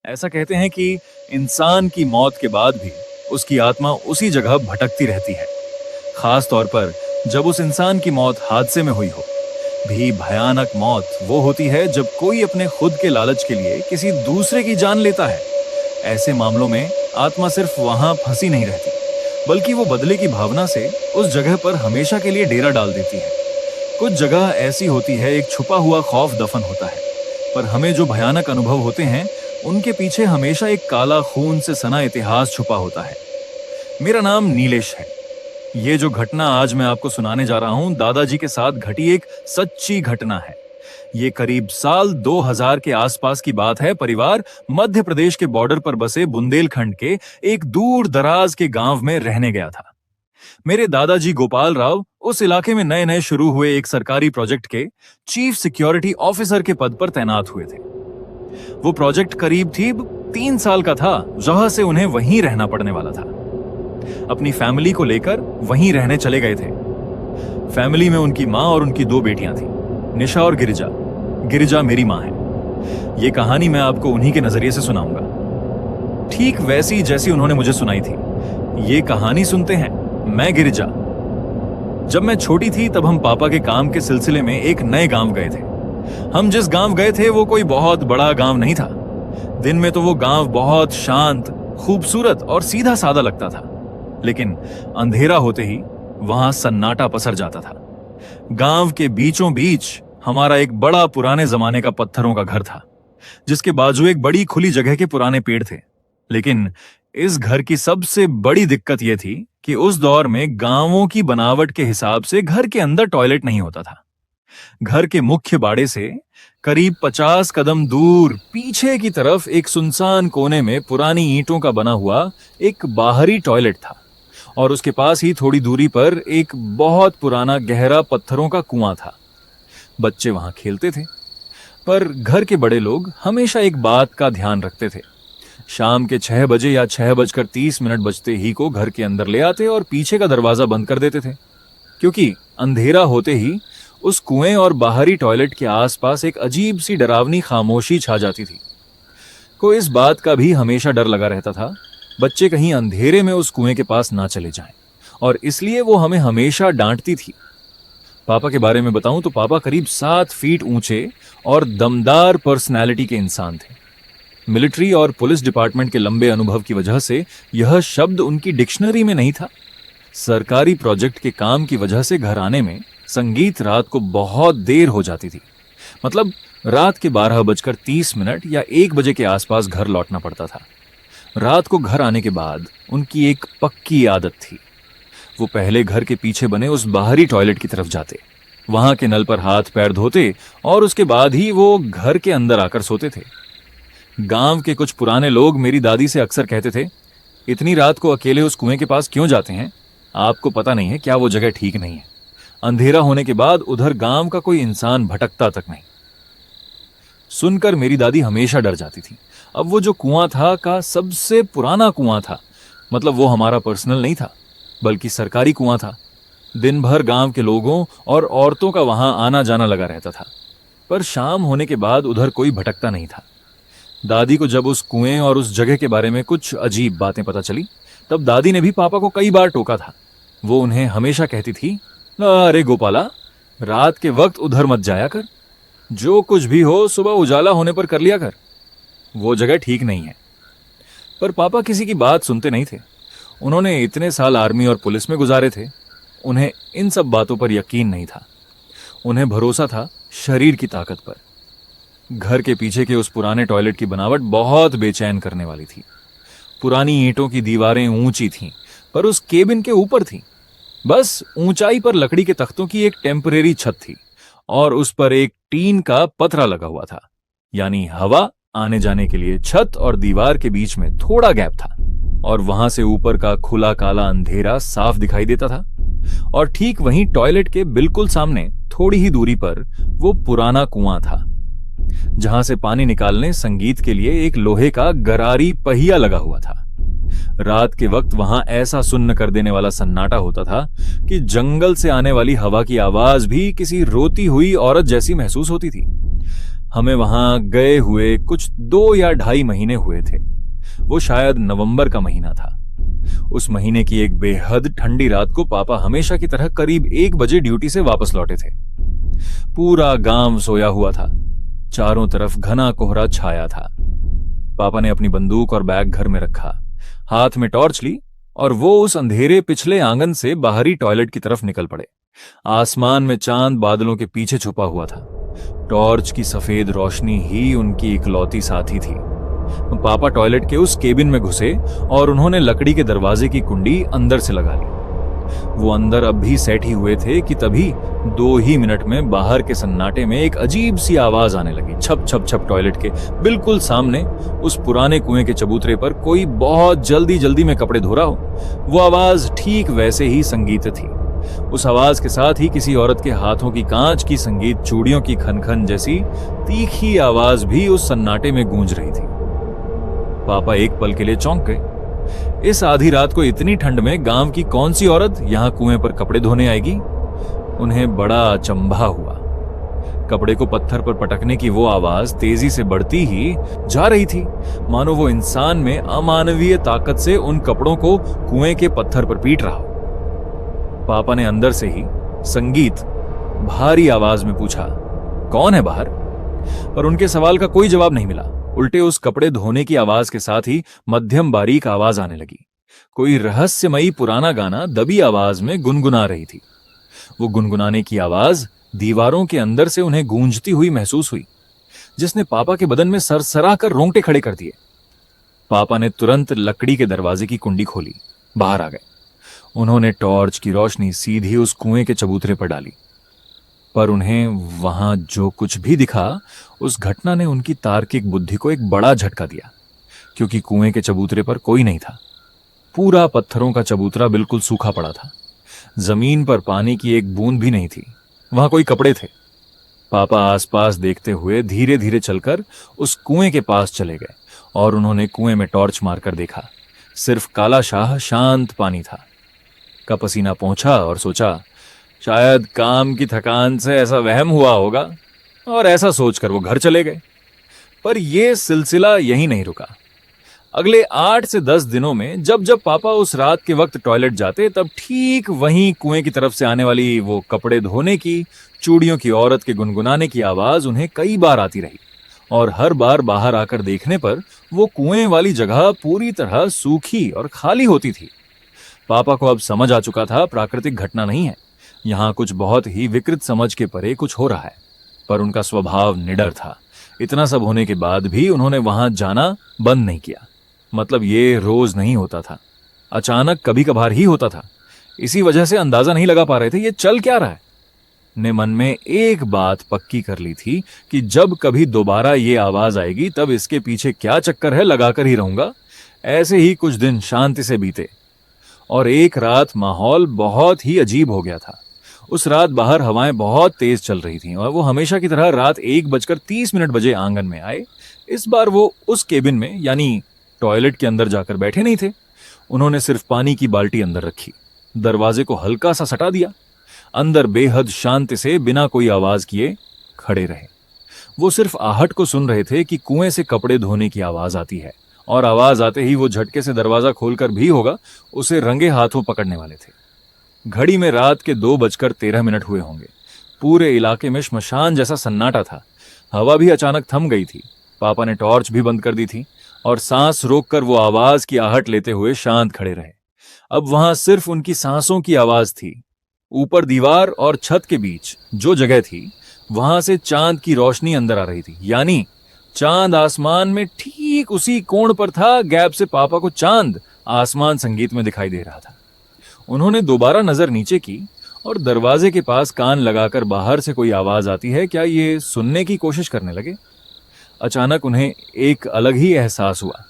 ऐसा कहते हैं कि इंसान की मौत के बाद भी उसकी आत्मा उसी जगह भटकती रहती है। खास तौर पर जब उस इंसान की मौत हादसे में हुई हो। भी भयानक मौत वो होती है जब कोई अपने खुद के लालच के लिए किसी दूसरे की जान लेता है। ऐसे मामलों में आत्मा सिर्फ वहां फंसी नहीं रहती, बल्कि वो बदले की भावना से उस जगह पर हमेशा के लिए डेरा डाल देती है। कुछ जगह ऐसी होती है, एक छुपा हुआ खौफ दफन होता है, पर हमें जो भयानक अनुभव होते हैं उनके पीछे हमेशा एक काला खून से सना इतिहास छुपा होता है। मेरा नाम नीलेश है। ये जो घटना आज मैं आपको सुनाने जा रहा हूं, दादाजी के साथ घटी एक सच्ची घटना है। ये करीब साल 2000 के आसपास की बात है। परिवार मध्य प्रदेश के बॉर्डर पर बसे बुंदेलखंड के एक दूर दराज के गांव में रहने गया था। मेरे दादाजी गोपाल राव उस इलाके में नए नए शुरू हुए एक सरकारी प्रोजेक्ट के चीफ सिक्योरिटी ऑफिसर के पद पर तैनात हुए थे। वो प्रोजेक्ट करीब थी 3 साल का था, जहां से उन्हें वहीं रहना पड़ने वाला था। अपनी फैमिली को लेकर वहीं रहने चले गए थे। फैमिली में उनकी माँ और उनकी 2 बेटियां थी, निशा और गिरिजा। गिरिजा मेरी माँ है। ये कहानी मैं आपको उन्हीं के नजरिए से सुनाऊंगा, ठीक वैसी जैसी उन्होंने मुझे सुनाई थी। ये कहानी सुनते हैं, मैं गिरिजा। जब मैं छोटी थी तब हम पापा के काम के सिलसिले में एक नए गांव गए थे। हम जिस गांव गए थे वो कोई बहुत बड़ा गांव नहीं था। दिन में तो वो गांव बहुत शांत, खूबसूरत और सीधा साधा लगता था, लेकिन अंधेरा होते ही वहां सन्नाटा पसर जाता था। गांव के बीचों बीच हमारा एक बड़ा पुराने जमाने का पत्थरों का घर था, जिसके बाजू एक बड़ी खुली जगह के पुराने पेड़ थे। लेकिन इस घर की सबसे बड़ी दिक्कत यह थी कि उस दौर में गांवों की बनावट के हिसाब से घर के अंदर टॉयलेट नहीं होता था। घर के मुख्य बाड़े से करीब 50 कदम दूर पीछे की तरफ एक सुनसान कोने में पुरानी ईंटों का बना हुआ एक बाहरी टॉयलेट था, और उसके पास ही थोड़ी दूरी पर एक बहुत पुराना गहरा पत्थरों का कुआं था। बच्चे वहां खेलते थे, पर घर के बड़े लोग हमेशा एक बात का ध्यान रखते थे। शाम के 6 बजे या 6:30 बजते ही को घर के अंदर ले आते और पीछे का दरवाजा बंद कर देते थे, क्योंकि अंधेरा होते ही उस कुएं और बाहरी टॉयलेट के आसपास एक अजीब सी डरावनी खामोशी छा जाती थी। को इस बात का भी हमेशा डर लगा रहता था, बच्चे कहीं अंधेरे में उस कुएं के पास ना चले जाएं, और इसलिए वो हमें हमेशा डांटती थी। पापा के बारे में बताऊं तो पापा करीब 7 फीट ऊंचे और दमदार पर्सनैलिटी के इंसान थे। मिलिट्री और पुलिस डिपार्टमेंट के लंबे अनुभव की वजह से यह शब्द उनकी डिक्शनरी में नहीं था। सरकारी प्रोजेक्ट के काम की वजह से घर आने में संगीत रात को बहुत देर हो जाती थी। मतलब रात के 12:30 या 1 बजे के आसपास घर लौटना पड़ता था। रात को घर आने के बाद उनकी एक पक्की आदत थी। वो पहले घर के पीछे बने उस बाहरी टॉयलेट की तरफ जाते, वहां के नल पर हाथ पैर धोते और उसके बाद ही वो घर के अंदर आकर सोते थे। गांव के कुछ पुराने लोग मेरी दादी से अक्सर कहते थे, इतनी रात को अकेले उस कुएं के पास क्यों जाते हैं? आपको पता नहीं है क्या वो जगह ठीक नहीं है? अंधेरा होने के बाद उधर गांव का कोई इंसान भटकता तक नहीं। सुनकर मेरी दादी हमेशा डर जाती थी। अब वो जो कुआं था का सबसे पुराना कुआं था, मतलब वो हमारा पर्सनल नहीं था, बल्कि सरकारी कुआं था। दिन भर गांव के लोगों और औरतों का वहां आना जाना लगा रहता था, पर शाम होने के बाद उधर कोई भटकता नहीं था। दादी को जब उस कुएं और उस जगह के बारे में कुछ अजीब बातें पता चली, तब दादी ने भी पापा को कई बार टोका था। वो उन्हें हमेशा कहती थी, अरे गोपाला, रात के वक्त उधर मत जाया कर, जो कुछ भी हो सुबह उजाला होने पर कर लिया कर, वो जगह ठीक नहीं है। पर पापा किसी की बात सुनते नहीं थे। उन्होंने इतने साल आर्मी और पुलिस में गुजारे थे, उन्हें इन सब बातों पर यकीन नहीं था। उन्हें भरोसा था शरीर की ताकत पर। घर के पीछे के उस पुराने टॉयलेट की बनावट बहुत बेचैन करने वाली थी। पुरानी ईंटों की दीवारें ऊंची थीं, पर उस केबिन के ऊपर थीं। बस ऊंचाई पर लकड़ी के तख्तों की एक टेम्परेरी छत थी, और उस पर एक टीन का पतरा लगा हुआ था, यानी हवा आने जाने के लिए छत और दीवार के बीच में थोड़ा गैप था, और वहां से ऊपर का खुला काला अंधेरा साफ दिखाई देता था। और ठीक वहीं टॉयलेट के बिल्कुल सामने थोड़ी ही दूरी पर वो पुराना कुआं था, जहां से पानी निकालने संगीत के लिए एक लोहे का गरारी पहिया लगा हुआ था। रात के वक्त वहां ऐसा सुन्न कर देने वाला सन्नाटा होता था कि जंगल से आने वाली हवा की आवाज भी किसी रोती हुई औरत जैसी महसूस होती थी। हमें वहां गए हुए कुछ 2 या 2.5 महीने हुए थे। वो शायद नवंबर का महीना था। उस महीने की एक बेहद ठंडी रात को पापा हमेशा की तरह करीब 1 बजे ड्यूटी से वापस लौटे थे। पूरा गांव सोया हुआ था। चारों तरफ घना कोहरा छाया था। पापा ने अपनी बंदूक और बैग घर में रखा, हाथ में टॉर्च ली और वो उस अंधेरे पिछले आंगन से बाहरी टॉयलेट की तरफ निकल पड़े। आसमान में चांद बादलों के पीछे छुपा हुआ था। टॉर्च की सफेद रोशनी ही उनकी इकलौती साथी थी। पापा टॉयलेट के उस केबिन में घुसे और उन्होंने लकड़ी के दरवाजे की कुंडी अंदर से लगा ली। वो अंदर अब भी सेट ही हुए थे कि तभी 2 ही मिनट में बाहर के सन्नाटे में एक अजीब सी आवाज आने लगी। छप छप छप। टॉयलेट के बिल्कुल सामने उस पुराने कुएं के चबूतरे पर कोई बहुत जल्दी जल्दी में कपड़े धो रहा हो। वो आवाज ठीक वैसे ही संगीत थी। उस आवाज के साथ ही किसी औरत के हाथों की कांच की संगीत चूड़ियों की खनखन जैसी तीखी आवाज भी उस सन्नाटे में गूंज रही थी। पापा एक पल के लिए चौंक गए। इस आधी रात को इतनी ठंड में गांव की कौन सी औरत यहां कुएं पर कपड़े धोने आएगी? उन्हें बड़ा अचंभा हुआ। कपड़े को पत्थर पर पटकने की वो आवाज तेजी से बढ़ती ही जा रही थी, मानो वो इंसान में अमानवीय ताकत से उन कपड़ों को कुएं के पत्थर पर पीट रहा हो। पापा ने अंदर से ही संगीत भारी आवाज में पूछा, कौन है बाहर? पर उनके सवाल का कोई जवाब नहीं मिला। उल्टे उस कपड़े धोने की आवाज के साथ ही मध्यम बारीक आवाज आने लगी। कोई रहस्यमयी पुराना गाना दबी आवाज में गुनगुना रही थी। वो गुनगुनाने की आवाज दीवारों के अंदर से उन्हें गूंजती हुई महसूस हुई, जिसने पापा के बदन में सरसरा कर रोंगटे खड़े कर दिए। पापा ने तुरंत लकड़ी के दरवाजे की कुंडी खोली, बाहर आ गए। उन्होंने टॉर्च की रोशनी सीधी उस कुएं के चबूतरे पर डाली। पर उन्हें वहां जो कुछ भी दिखा, उस घटना ने उनकी तार्किक बुद्धि को एक बड़ा झटका दिया, क्योंकि कुएं के चबूतरे पर कोई नहीं था। पूरा पत्थरों का चबूतरा बिल्कुल सूखा पड़ा था। जमीन पर पानी की एक बूंद भी नहीं थी। वहां कोई कपड़े थे। पापा आसपास देखते हुए धीरे धीरे चलकर उस कुएं के पास चले गए और उन्होंने कुएं में टॉर्च मारकर देखा। सिर्फ काला शाह शांत पानी था। का पसीना पहुंचा और सोचा, शायद काम की थकान से ऐसा वहम हुआ होगा, और ऐसा सोचकर वो घर चले गए। पर यह सिलसिला यहीं नहीं रुका। अगले 8 से 10 दिनों में जब जब पापा उस रात के वक्त टॉयलेट जाते, तब ठीक वहीं कुएं की तरफ से आने वाली वो कपड़े धोने की, चूड़ियों की औरत के गुनगुनाने की आवाज उन्हें कई बार आती रही। और हर बार बाहर आकर देखने पर वो कुएं वाली जगह पूरी तरह सूखी और खाली होती थी। पापा को अब समझ आ चुका था, प्राकृतिक घटना नहीं है, यहां कुछ बहुत ही विकृत समझ के परे कुछ हो रहा है। पर उनका स्वभाव निडर था। इतना सब होने के बाद भी उन्होंने वहां जाना बंद नहीं किया। मतलब ये रोज नहीं होता था, अचानक कभी कभार ही होता था। इसी वजह से अंदाजा नहीं लगा पा रहे थे ये चल क्या रहा है। ने मन में एक बात पक्की कर ली थी कि जब कभी दोबारा ये आवाज आएगी तब इसके पीछे क्या चक्कर है लगाकर ही रहूंगा। ऐसे ही कुछ दिन शांति से बीते और एक रात माहौल बहुत ही अजीब हो गया था। उस रात बाहर हवाएं बहुत तेज चल रही थीं और वो हमेशा की तरह रात 1:30 बजे आंगन में आए। इस बार वो उस केबिन में यानी टॉयलेट के अंदर जाकर बैठे नहीं थे। उन्होंने सिर्फ पानी की बाल्टी अंदर रखी, दरवाजे को हल्का सा सटा दिया, अंदर बेहद शांति से बिना कोई आवाज किए खड़े रहे। वो सिर्फ आहट को सुन रहे थे कि कुएं से कपड़े धोने की आवाज आती है, और आवाज आते ही वो झटके से दरवाजा खोलकर भी होगा उसे रंगे हाथों पकड़ने वाले थे। घड़ी में रात के 2:13 हुए होंगे। पूरे इलाके में श्मशान जैसा सन्नाटा था। हवा भी अचानक थम गई थी। पापा ने टॉर्च भी बंद कर दी थी और सांस रोककर वो आवाज की आहट लेते हुए शांत खड़े रहे। अब वहां सिर्फ उनकी सांसों की आवाज थी। ऊपर दीवार और छत के बीच जो जगह थी, वहां से चांद की रोशनी अंदर आ रही थी। यानी चांद आसमान में ठीक उसी कोण पर था गैप से पापा को चांद आसमान संगीत में दिखाई दे रहा था। उन्होंने दोबारा नजर नीचे की और दरवाजे के पास कान लगाकर बाहर से कोई आवाज आती है क्या ये सुनने की कोशिश करने लगे। अचानक उन्हें एक अलग ही एहसास हुआ।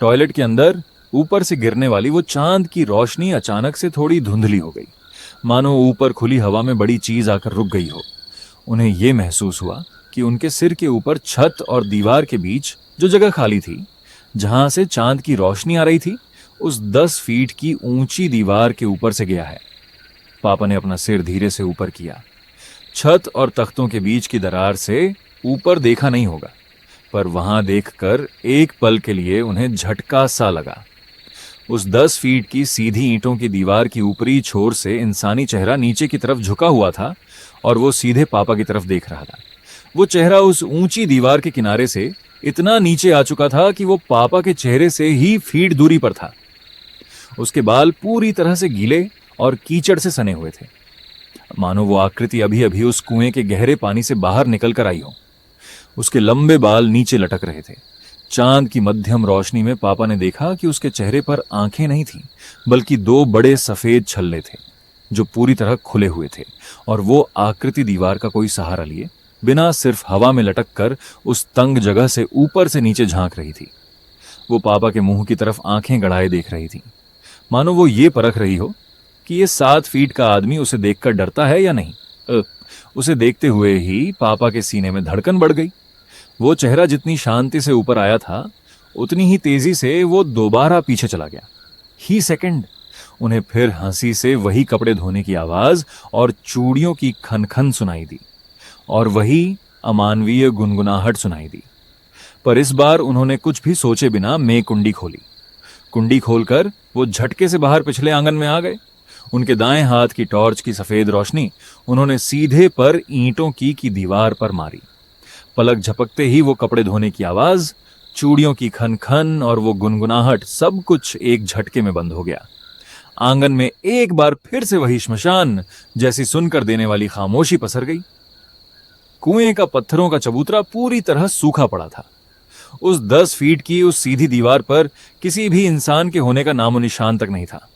टॉयलेट के अंदर ऊपर से गिरने वाली वो चांद की रोशनी अचानक से थोड़ी धुंधली हो गई, मानो ऊपर खुली हवा में बड़ी चीज आकर रुक गई हो। उन्हें यह महसूस हुआ कि उनके सिर के ऊपर छत और दीवार के बीच जो जगह खाली थी, जहां से चांद की रोशनी आ रही थी, उस 10 फीट की ऊंची दीवार के ऊपर से गया है। पापा ने अपना सिर धीरे से ऊपर किया। छत और तख्तों के बीच की दरार से ऊपर देखा नहीं होगा, पर वहां देखकर एक पल के लिए उन्हें झटका सा लगा। उस 10 फीट की सीधी ईंटों की दीवार की ऊपरी छोर से इंसानी चेहरा नीचे की तरफ झुका हुआ था और वो सीधे पापा की तरफ देख रहा था। वो चेहरा उस ऊंची दीवार के किनारे से इतना नीचे आ चुका था कि वो पापा के चेहरे से ही फीट दूरी पर था। उसके बाल पूरी तरह से गीले और कीचड़ से सने हुए थे, मानो वो आकृति अभी अभी उस कुएं के गहरे पानी से बाहर निकल कर आई हो। उसके लंबे बाल नीचे लटक रहे थे। चांद की मध्यम रोशनी में पापा ने देखा कि उसके चेहरे पर आंखें नहीं थीं, बल्कि 2 बड़े सफेद छल्ले थे जो पूरी तरह खुले हुए थे, और वो आकृति दीवार का कोई सहारा लिए बिना सिर्फ हवा में लटक कर उस तंग जगह से ऊपर से नीचे झांक रही थी। वो पापा के मुंह की तरफ आंखें गड़ाए देख रही थी, मानो वो ये परख रही हो कि ये 7 फीट का आदमी उसे देखकर डरता है या नहीं। उसे देखते हुए ही पापा के सीने में धड़कन बढ़ गई। वो चेहरा जितनी शांति से ऊपर आया था, उतनी ही तेजी से वो दोबारा पीछे चला गया। ही सेकंड उन्हें फिर हंसी से वही कपड़े धोने की आवाज और चूड़ियों की खनखन सुनाई दी, और वही अमानवीय गुनगुनाहट सुनाई दी। पर इस बार उन्होंने कुछ भी सोचे बिना मेज कुंडी खोली। कुंडी खोलकर वो झटके से बाहर पिछले आंगन में आ गए। उनके दाएं हाथ की टॉर्च की सफेद रोशनी उन्होंने सीधे पर ईंटों की दीवार पर मारी। पलक झपकते ही वो कपड़े धोने की आवाज, चूड़ियों की खनखन और वो गुनगुनाहट सब कुछ एक झटके में बंद हो गया। आंगन में एक बार फिर से वही श्मशान जैसी सुनकर देने वाली खामोशी पसर गई। कुएं का पत्थरों का चबूतरा पूरी तरह सूखा पड़ा था। उस 10 फीट की उस सीधी दीवार पर किसी भी इंसान के होने का नामो निशान तक नहीं था।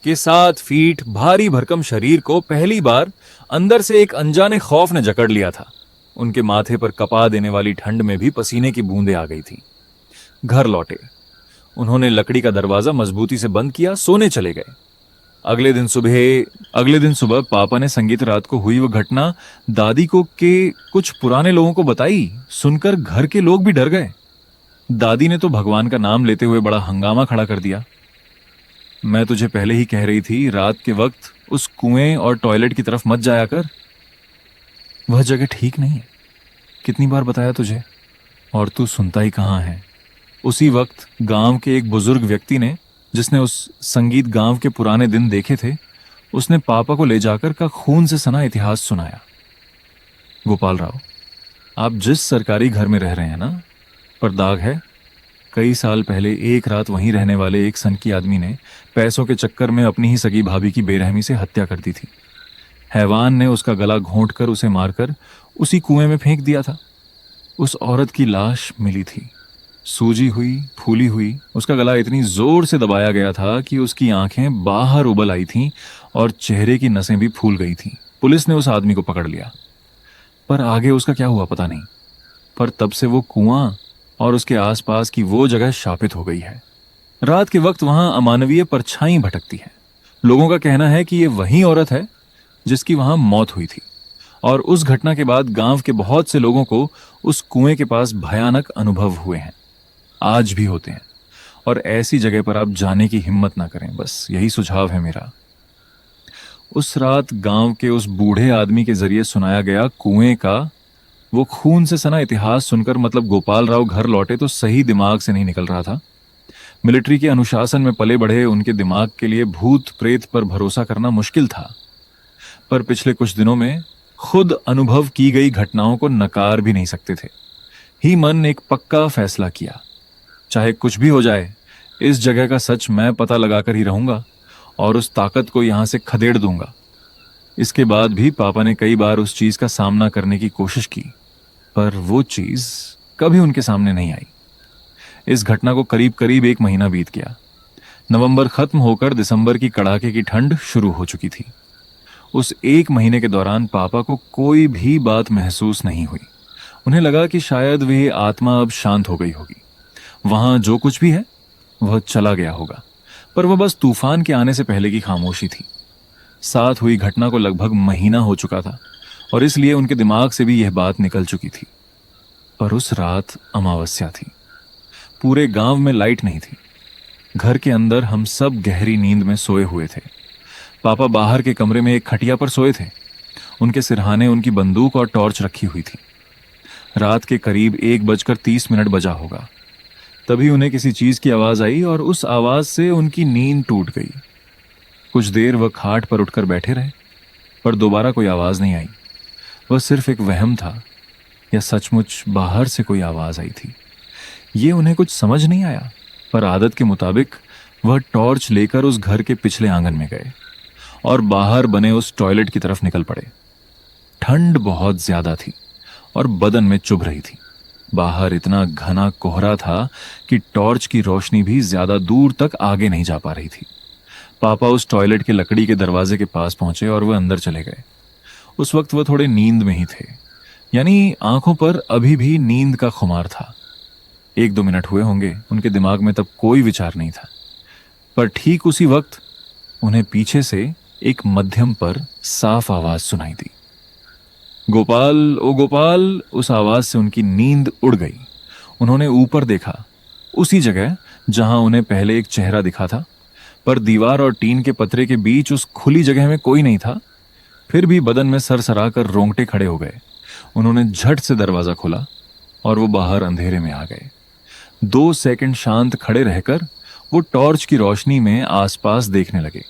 कि 7 फीट भारी भरकम शरीर को पहली बार अंदर से एक अनजाने खौफ ने जकड़ लिया था। उनके माथे पर कपा देने वाली ठंड में भी पसीने की बूंदें आ गई थी। घर लौटे, उन्होंने लकड़ी का दरवाजा मजबूती से बंद किया, सोने चले गए। अगले दिन सुबह पापा ने संगीत रात को हुई वो घटना दादी को के कुछ पुराने लोगों को बताई। सुनकर घर के लोग भी डर गए। दादी ने तो भगवान का नाम लेते हुए बड़ा हंगामा खड़ा कर दिया। मैं तुझे पहले ही कह रही थी, रात के वक्त उस कुएं और टॉयलेट की तरफ मत जाया कर। वह जगह ठीक नहीं है, कितनी बार बताया तुझे, और तू सुनता ही कहाँ है। उसी वक्त गांव के एक बुजुर्ग व्यक्ति ने, जिसने उस संगीत गांव के पुराने दिन देखे थे, उसने पापा को ले जाकर का खून से सना इतिहास सुनाया। गोपाल राव, आप जिस सरकारी घर में रह रहे हैं ना, पर दाग है। कई साल पहले एक रात वहीं रहने वाले एक सनकी आदमी ने पैसों के चक्कर में अपनी ही सगी भाभी की बेरहमी से हत्या कर दी थी। हैवान ने उसका गला घोंट कर उसे मारकर उसी कुएं में फेंक दिया था। उस औरत की लाश मिली थी, सूजी हुई, फूली हुई। उसका गला इतनी जोर से दबाया गया था कि उसकी आंखें बाहर उबल आई थीं और चेहरे की नसें भी फूल गई थीं। पुलिस ने उस आदमी को पकड़ लिया, पर आगे उसका क्या हुआ पता नहीं। पर तब से वो कुआं और उसके आसपास की वो जगह शापित हो गई है। रात के वक्त वहां अमानवीय परछाई भटकती है। लोगों का कहना है कि ये वही औरत है जिसकी वहां मौत हुई थी, और उस घटना के बाद गांव के बहुत से लोगों को उस कुएं के पास भयानक अनुभव हुए हैं, आज भी होते हैं। और ऐसी जगह पर आप जाने की हिम्मत ना करें, बस यही सुझाव है मेरा। उस रात गांव के उस बूढ़े आदमी के जरिए सुनाया गया कुएं का वो खून से सना इतिहास सुनकर, मतलब गोपाल राव घर लौटे तो सही दिमाग से नहीं निकल रहा था। मिलिट्री के अनुशासन में पले बढ़े उनके दिमाग के लिए भूत प्रेत पर भरोसा करना मुश्किल था। पर पिछले कुछ दिनों में खुद अनुभव की गई घटनाओं को नकार भी नहीं सकते थे। ही मन ने एक पक्का फैसला किया, चाहे कुछ भी हो जाए, इस जगह का सच मैं पता लगाकर ही रहूंगा और उस ताकत को यहां से खदेड़ दूंगा। इसके बाद भी पापा ने कई बार उस चीज का सामना करने की कोशिश की, पर वो चीज कभी उनके सामने नहीं आई। इस घटना को करीब करीब 1 महीना बीत गया। नवंबर खत्म होकर दिसंबर की कड़ाके की ठंड शुरू हो चुकी थी। उस 1 महीने के दौरान पापा को कोई भी बात महसूस नहीं हुई। उन्हें लगा कि शायद वह आत्मा अब शांत हो गई होगी। वहां जो कुछ भी है वह चला गया होगा, पर वह बस तूफान के आने से पहले की खामोशी थी। साथ हुई घटना को लगभग महीना हो चुका था और इसलिए उनके दिमाग से भी यह बात निकल चुकी थी। पर उस रात अमावस्या थी। पूरे गांव में लाइट नहीं थी। घर के अंदर हम सब गहरी नींद में सोए हुए थे। पापा बाहर के कमरे में एक खटिया पर सोए थे। उनके सिरहाने उनकी बंदूक और टॉर्च रखी हुई थी। रात के करीब 1:30 बजा होगा। तभी उन्हें किसी चीज की आवाज आई और उस आवाज से उनकी नींद टूट गई। कुछ देर वह खाट पर उठकर बैठे रहे, पर दोबारा कोई आवाज नहीं आई। वह सिर्फ एक वहम था या सचमुच बाहर से कोई आवाज आई थी, ये उन्हें कुछ समझ नहीं आया। पर आदत के मुताबिक वह टॉर्च लेकर उस घर के पिछले आंगन में गए और बाहर बने उस टॉयलेट की तरफ निकल पड़े। ठंड बहुत ज्यादा थी और बदन में चुभ रही थी। बाहर इतना घना कोहरा था कि टॉर्च की रोशनी भी ज्यादा दूर तक आगे नहीं जा पा रही थी। पापा उस टॉयलेट के लकड़ी के दरवाजे के पास पहुंचे और वह अंदर चले गए। उस वक्त वह थोड़े नींद में ही थे, यानी आंखों पर अभी भी नींद का खुमार था। 1-2 मिनट हुए होंगे, उनके दिमाग में तब कोई विचार नहीं था। पर ठीक उसी वक्त उन्हें पीछे से एक मध्यम पर साफ आवाज सुनाई दी, गोपाल, ओ गोपाल। उस आवाज से उनकी नींद उड़ गई। उन्होंने ऊपर देखा, उसी जगह जहां उन्हें पहले एक चेहरा दिखा था, पर दीवार और टीन के पतरे के बीच उस खुली जगह में कोई नहीं था। फिर भी बदन में सरसरा कर रोंगटे खड़े हो गए। उन्होंने झट से दरवाजा खोला और वो बाहर अंधेरे में आ गए। 2 सेकंड शांत खड़े रहकर वो टॉर्च की रोशनी में आसपास देखने लगे,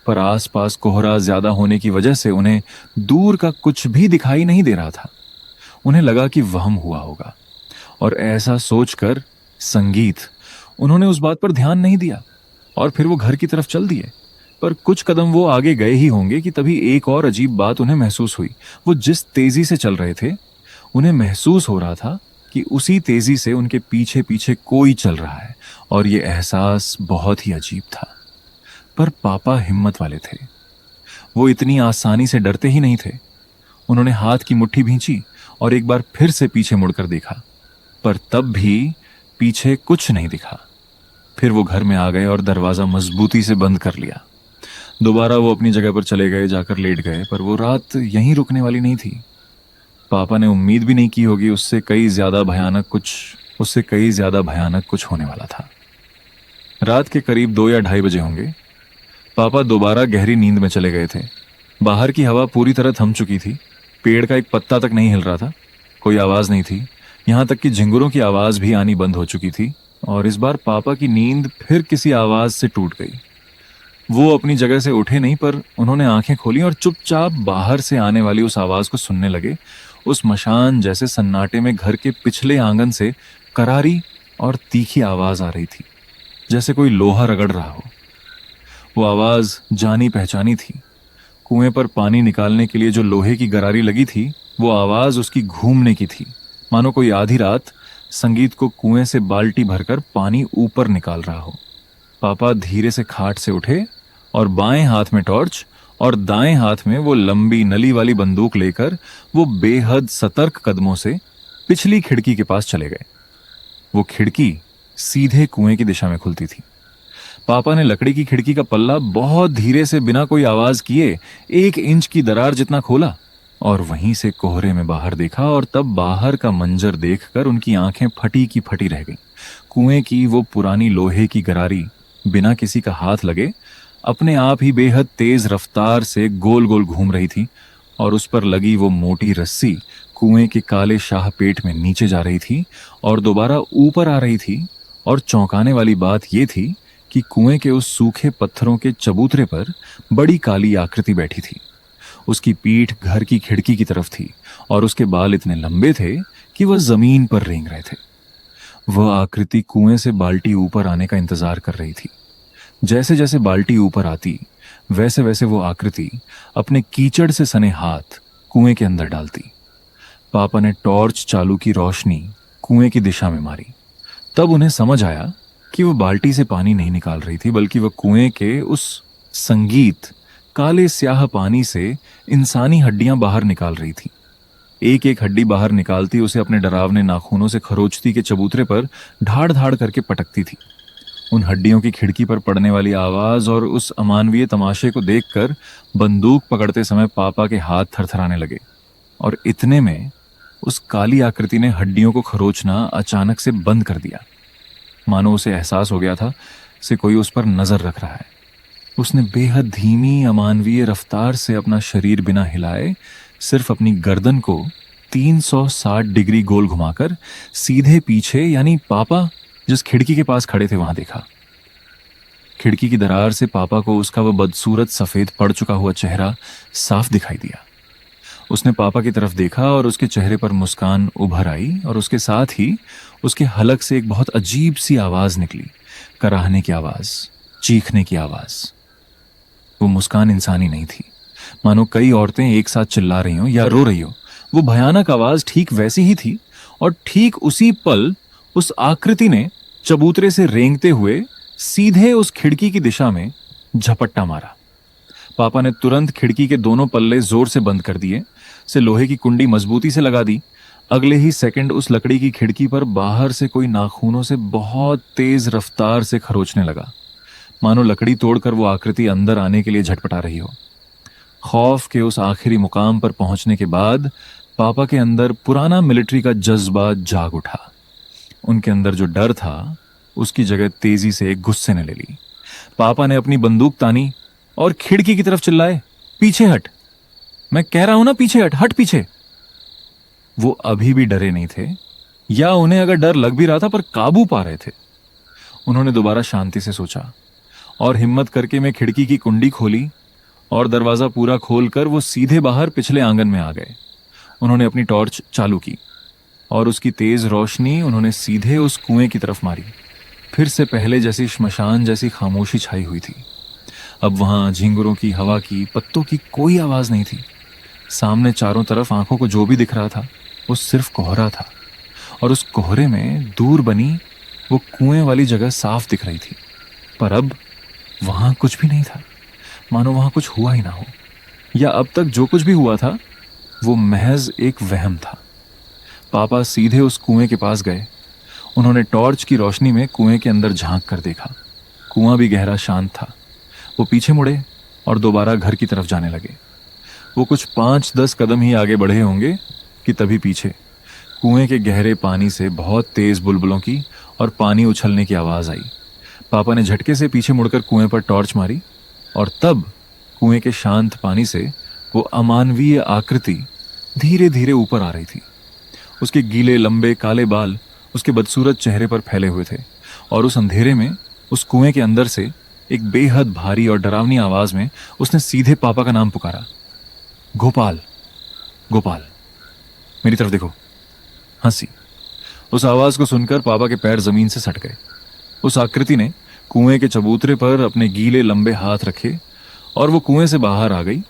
पर आसपास कोहरा ज्यादा होने की वजह से उन्हें दूर का कुछ भी दिखाई नहीं दे रहा था। उन्हें लगा कि वहम हुआ होगा, और ऐसा सोचकर संगीत उन्होंने उस बात पर ध्यान नहीं दिया और फिर वो घर की तरफ चल दिए। पर कुछ कदम वो आगे गए ही होंगे कि तभी एक और अजीब बात उन्हें महसूस हुई। वो जिस तेजी से चल रहे थे, उन्हें महसूस हो रहा था कि उसी तेजी से उनके पीछे पीछे कोई चल रहा है, और ये एहसास बहुत ही अजीब था। पर पापा हिम्मत वाले थे, वो इतनी आसानी से डरते ही नहीं थे। उन्होंने हाथ की मुट्ठी भींची और एक बार फिर से पीछे मुड़कर देखा, पर तब भी पीछे कुछ नहीं दिखा। फिर वो घर में आ गए और दरवाजा मजबूती से बंद कर लिया। दोबारा वो अपनी जगह पर चले गए, जाकर लेट गए। पर वो रात यहीं रुकने वाली नहीं थी। पापा ने उम्मीद भी नहीं की होगी, उससे कई ज्यादा भयानक कुछ होने वाला था। रात के करीब 2 या 2:30 बजे होंगे। पापा दोबारा गहरी नींद में चले गए थे। बाहर की हवा पूरी तरह थम चुकी थी। पेड़ का एक पत्ता तक नहीं हिल रहा था। कोई आवाज नहीं थी, यहां तक कि झिंगुरों की आवाज भी आनी बंद हो चुकी थी। और इस बार पापा की नींद फिर किसी आवाज से टूट गई। वो अपनी जगह से उठे नहीं, पर उन्होंने आंखें खोली और चुपचाप बाहर से आने वाली उस आवाज को सुनने लगे। उस मशान जैसे सन्नाटे में घर के पिछले आंगन से करारी और तीखी आवाज आ रही थी, जैसे कोई लोहा रगड़ रहा हो। वो आवाज जानी पहचानी थी। कुएं पर पानी निकालने के लिए जो लोहे की गरारी लगी थी, वो आवाज उसकी घूमने की थी, मानो कोई आधी रात संगीत को कुएं से बाल्टी भरकर पानी ऊपर निकाल रहा हो। पापा धीरे से खाट से उठे और बाएं हाथ में टॉर्च और दाएं हाथ में वो लंबी नली वाली बंदूक लेकर वो बेहद सतर्क कदमों से पिछली खिड़की के पास चले गए। वो खिड़की सीधे कुएं की दिशा में खुलती थी। पापा ने लकड़ी की खिड़की का पल्ला बहुत धीरे से बिना कोई आवाज किए 1 इंच की दरार जितना खोला और वहीं से कोहरे में बाहर देखा। और तब बाहर का मंजर देखकर उनकी आंखें फटी की फटी रह गईं। कुएं की वो पुरानी लोहे की गरारी बिना किसी का हाथ लगे अपने आप ही बेहद तेज रफ्तार से गोल गोल घूम रही थी, और उस पर लगी वो मोटी रस्सी कुएं के काले शाह पेट में नीचे जा रही थी और दोबारा ऊपर आ रही थी। और चौंकाने वाली बात यह थी कि कुएं के उस सूखे पत्थरों के चबूतरे पर बड़ी काली आकृति बैठी थी। उसकी पीठ घर की खिड़की की तरफ थी और उसके बाल इतने लंबे थे कि वह जमीन पर रेंग रहे थे। वह आकृति कुएं से बाल्टी ऊपर आने का इंतजार कर रही थी। जैसे जैसे बाल्टी ऊपर आती, वैसे वैसे वो आकृति अपने कीचड़ से सने हाथ कुएं के अंदर डालती। पापा ने टॉर्च चालू की रोशनी कुएं की दिशा में मारी। तब उन्हें समझ आया कि वह बाल्टी से पानी नहीं निकाल रही थी, बल्कि वह कुएं के उस संगीत काले स्याह पानी से इंसानी हड्डियां बाहर निकाल रही थी। एक एक हड्डी बाहर निकालती उसे अपने डरावने नाखूनों से खरोचती के चबूतरे पर ढाड़ ढाड़ करके पटकती थी। उन हड्डियों की खिड़की पर पड़ने वाली आवाज और उस अमानवीय तमाशे को देखकर बंदूक पकड़ते समय पापा के हाथ थरथराने लगे। और इतने में उस काली आकृति ने हड्डियों को खरोचना अचानक से बंद कर दिया, मानो उसे एहसास हो गया था से कोई उस पर नजर रख रहा है। उसने बेहद धीमी अमानवीय रफ्तार से अपना शरीर बिना हिलाए सिर्फ अपनी गर्दन को 360 डिग्री गोल घुमाकर सीधे पीछे, यानी पापा जिस खिड़की के पास खड़े थे वहां देखा। खिड़की की दरार से पापा को उसका वह बदसूरत सफेद पड़ चुका हुआ चेहरा साफ दिखाई दिया। उसने पापा की तरफ देखा और उसके चेहरे पर मुस्कान उभर आई और उसके साथ ही उसके हलक से एक बहुत अजीब सी आवाज निकली, कराहने की आवाज, चीखने की आवाज। वो मुस्कान इंसानी नहीं थी, मानो कई औरतें एक साथ चिल्ला रही हो या रो रही हो। वो भयानक आवाज ठीक वैसी ही थी और ठीक उसी पल उस आकृति ने चबूतरे से रेंगते हुए सीधे उस खिड़की की दिशा में झपट्टा मारा। पापा ने तुरंत खिड़की के दोनों पल्ले जोर से बंद कर दिए, से लोहे की कुंडी मजबूती से लगा दी। अगले ही सेकंड उस लकड़ी की खिड़की पर बाहर से कोई नाखूनों से बहुत तेज रफ्तार से खरोचने लगा, मानो लकड़ी तोड़कर वो आकृति अंदर आने के लिए झटपटा रही हो। खौफ के उस आखिरी मुकाम पर पहुंचने के बाद पापा के अंदर पुराना मिलिट्री का जज्बा जाग उठा। उनके अंदर जो डर था उसकी जगह तेजी से एक गुस्से ने ले ली। पापा ने अपनी बंदूक तानी और खिड़की की तरफ चिल्लाए, पीछे हट, मैं कह रहा हूं ना पीछे हट, हट पीछे। वो अभी भी डरे नहीं थे, या उन्हें अगर डर लग भी रहा था पर काबू पा रहे थे। उन्होंने दोबारा शांति से सोचा और हिम्मत करके मैं खिड़की की कुंडी खोली और दरवाजा पूरा खोलकर वो सीधे बाहर पिछले आंगन में आ गए। उन्होंने अपनी टॉर्च चालू की और उसकी तेज रोशनी उन्होंने सीधे उस कुएं की तरफ मारी। फिर से पहले जैसी श्मशान जैसी खामोशी छाई हुई थी। अब वहां झिंगुरों की, हवा की, पत्तों की कोई आवाज नहीं थी। सामने चारों तरफ आंखों को जो भी दिख रहा था वो सिर्फ कोहरा था, और उस कोहरे में दूर बनी वो कुएं वाली जगह साफ दिख रही थी। पर अब वहां कुछ भी नहीं था, मानो वहां कुछ हुआ ही ना हो, या अब तक जो कुछ भी हुआ था वो महज एक वहम था। पापा सीधे उस कुएं के पास गए। उन्होंने टॉर्च की रोशनी में कुएं के अंदर झांक कर देखा। कुआं भी गहरा शांत था। वो पीछे मुड़े और दोबारा घर की तरफ जाने लगे। वो कुछ 5-10 कदम ही आगे बढ़े होंगे कि तभी पीछे कुएं के गहरे पानी से बहुत तेज बुलबुलों की और पानी उछलने की आवाज आई। पापा ने झटके से पीछे मुड़कर कुएं पर टॉर्च मारी और तब कुएं के शांत पानी से वो अमानवीय आकृति धीरे धीरे ऊपर आ रही थी। उसके गीले लंबे काले बाल उसके बदसूरत चेहरे पर फैले हुए थे, और उस अंधेरे में उस कुएं के अंदर से एक बेहद भारी और डरावनी आवाज में उसने सीधे पापा का नाम पुकारा, गोपाल, गोपाल, मेरी तरफ देखो। हंसी। उस आवाज को सुनकर पापा के पैर जमीन से सट गए। उस आकृति ने कुएं के चबूतरे पर अपने गीले लंबे हाथ रखे और वो कुएं से बाहर आ गई।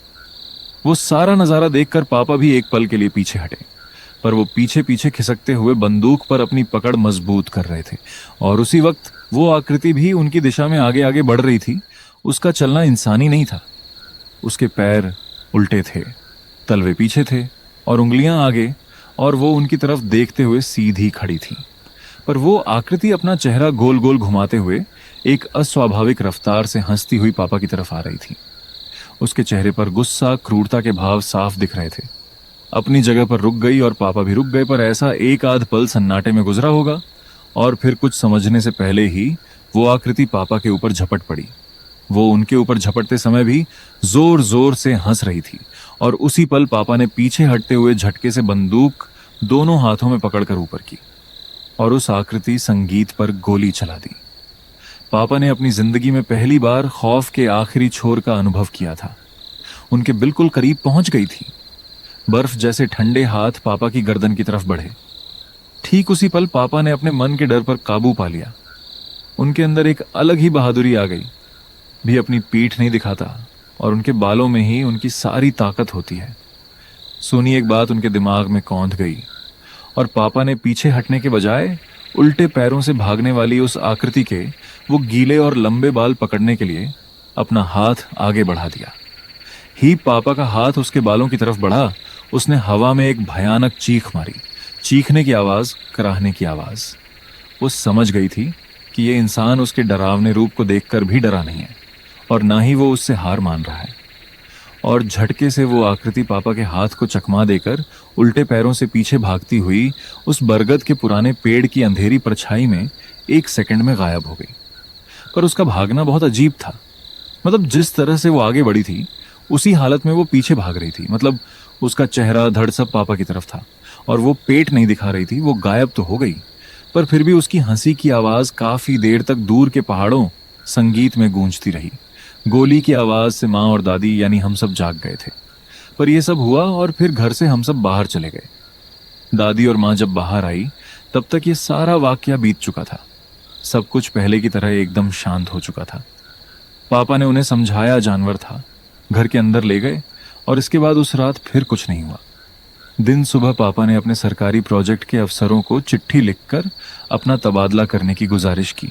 वो सारा नजारा देखकर पापा भी एक पल के लिए पीछे हटे, पर वो पीछे पीछे खिसकते हुए बंदूक पर अपनी पकड़ मजबूत कर रहे थे, और उसी वक्त वो आकृति भी उनकी दिशा में आगे आगे बढ़ रही थी। उसका चलना इंसानी नहीं था। उसके पैर उल्टे थे, तलवे पीछे थे और उंगलियां आगे, और वो उनकी तरफ देखते हुए सीधी खड़ी थी। पर वो आकृति अपना चेहरा गोल गोल घुमाते हुए एक अस्वाभाविक रफ्तार से हंसती हुई पापा की तरफ आ रही थी। उसके चेहरे पर गुस्सा, क्रूरता के भाव साफ दिख रहे थे। अपनी जगह पर रुक गई और पापा भी रुक गए, पर ऐसा एक आध पल सन्नाटे में गुजरा होगा और फिर कुछ समझने से पहले ही वो आकृति पापा के ऊपर झपट पड़ी। वो उनके ऊपर झपटते समय भी जोर जोर से हंस रही थी, और उसी पल पापा ने पीछे हटते हुए झटके से बंदूक दोनों हाथों में पकड़कर ऊपर की और उस आकृति संगीत पर गोली चला दी। पापा ने अपनी जिंदगी में पहली बार खौफ के आखिरी छोर का अनुभव किया था। उनके बिल्कुल करीब पहुंच गई थी। बर्फ जैसे ठंडे हाथ पापा की गर्दन की तरफ बढ़े। ठीक उसी पल पापा ने अपने मन के डर पर काबू पा लिया। उनके अंदर एक अलग ही बहादुरी आ गई। भी अपनी पीठ नहीं दिखाता और उनके बालों में ही उनकी सारी ताकत होती है। सोनी एक बात उनके दिमाग में कौंध गई, और पापा ने पीछे हटने के बजाय उल्टे पैरों से भागने वाली उस आकृति के वो गीले और लंबे बाल पकड़ने के लिए अपना हाथ आगे बढ़ा दिया। ही पापा का हाथ उसके बालों की तरफ बढ़ा, उसने हवा में एक भयानक चीख मारी। चीखने की आवाज, कराहने की आवाज। वो समझ गई थी कि ये इंसान उसके डरावने रूप को देखकर भी डरा नहीं है, और ना ही वो उससे हार मान रहा है। और झटके से वो आकृति पापा के हाथ को चकमा देकर उल्टे पैरों से पीछे भागती हुई उस बरगद के पुराने पेड़ की अंधेरी परछाई में 1 सेकंड में गायब हो गई। पर उसका भागना बहुत अजीब था। मतलब जिस तरह से वो आगे बढ़ी थी उसी हालत में वो पीछे भाग रही थी। मतलब उसका चेहरा धड़ सब पापा की तरफ था, और वो पेट नहीं दिखा रही थी, वो गायब तो हो गई, पर फिर भी उसकी हंसी की आवाज काफी देर तक दूर के पहाड़ों संगीत में गूंजती रही। गोली की आवाज से माँ और दादी यानी हम सब जाग गए थे। पर यह सब हुआ और फिर घर से हम सब बाहर चले गए। दादी और माँ जब बाहर आई तब तक ये सारा वाकया बीत चुका था। सब कुछ पहले की तरह एकदम शांत हो चुका था। पापा ने उन्हें समझाया जानवर था, घर के अंदर ले गए और इसके बाद उस रात फिर कुछ नहीं हुआ। दिन सुबह पापा ने अपने सरकारी प्रोजेक्ट के अफसरों को चिट्ठी लिखकर अपना तबादला करने की गुजारिश की।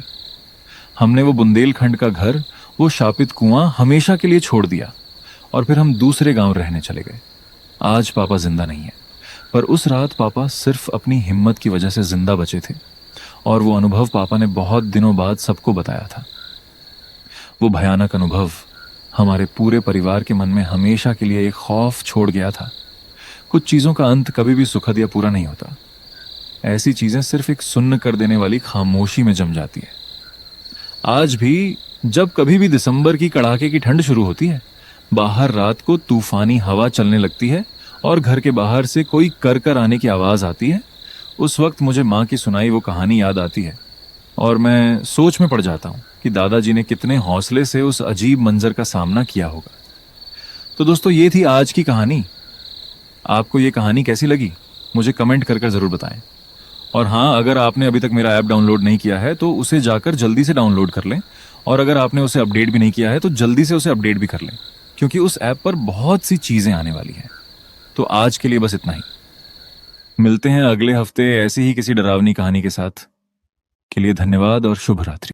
हमने वो बुंदेलखंड का घर, वो शापित कुआं हमेशा के लिए छोड़ दिया और फिर हम दूसरे गांव रहने चले गए। आज पापा जिंदा नहीं है, पर उस रात पापा सिर्फ अपनी हिम्मत की वजह से जिंदा बचे थे और वो अनुभव पापा ने बहुत दिनों बाद सबको बताया था। वो भयानक अनुभव हमारे पूरे परिवार के मन में हमेशा के लिए एक खौफ छोड़ गया था। कुछ चीजों का अंत कभी भी सुखद या पूरा नहीं होता। ऐसी चीजें सिर्फ एक सुन्न कर देने वाली खामोशी में जम जाती है। आज भी जब कभी भी दिसंबर की कड़ाके की ठंड शुरू होती है, बाहर रात को तूफानी हवा चलने लगती है और घर के बाहर से कोई कर कर आने की आवाज आती है, उस वक्त मुझे माँ की सुनाई वो कहानी याद आती है और मैं सोच में पड़ जाता हूँ कि दादाजी ने कितने हौसले से उस अजीब मंजर का सामना किया होगा। तो दोस्तों, ये थी आज की कहानी। आपको ये कहानी कैसी लगी मुझे कमेंट कर कर जरूर बताएं। और हाँ, अगर आपने अभी तक मेरा ऐप डाउनलोड नहीं किया है तो उसे जाकर जल्दी से डाउनलोड कर लें, और अगर आपने उसे अपडेट भी नहीं किया है तो जल्दी से उसे अपडेट भी कर लें, क्योंकि उस ऐप पर बहुत सी चीजें आने वाली हैं। तो आज के लिए बस इतना ही। मिलते हैं अगले हफ्ते ऐसी ही किसी डरावनी कहानी के साथ। के लिए धन्यवाद और शुभ रात्रि।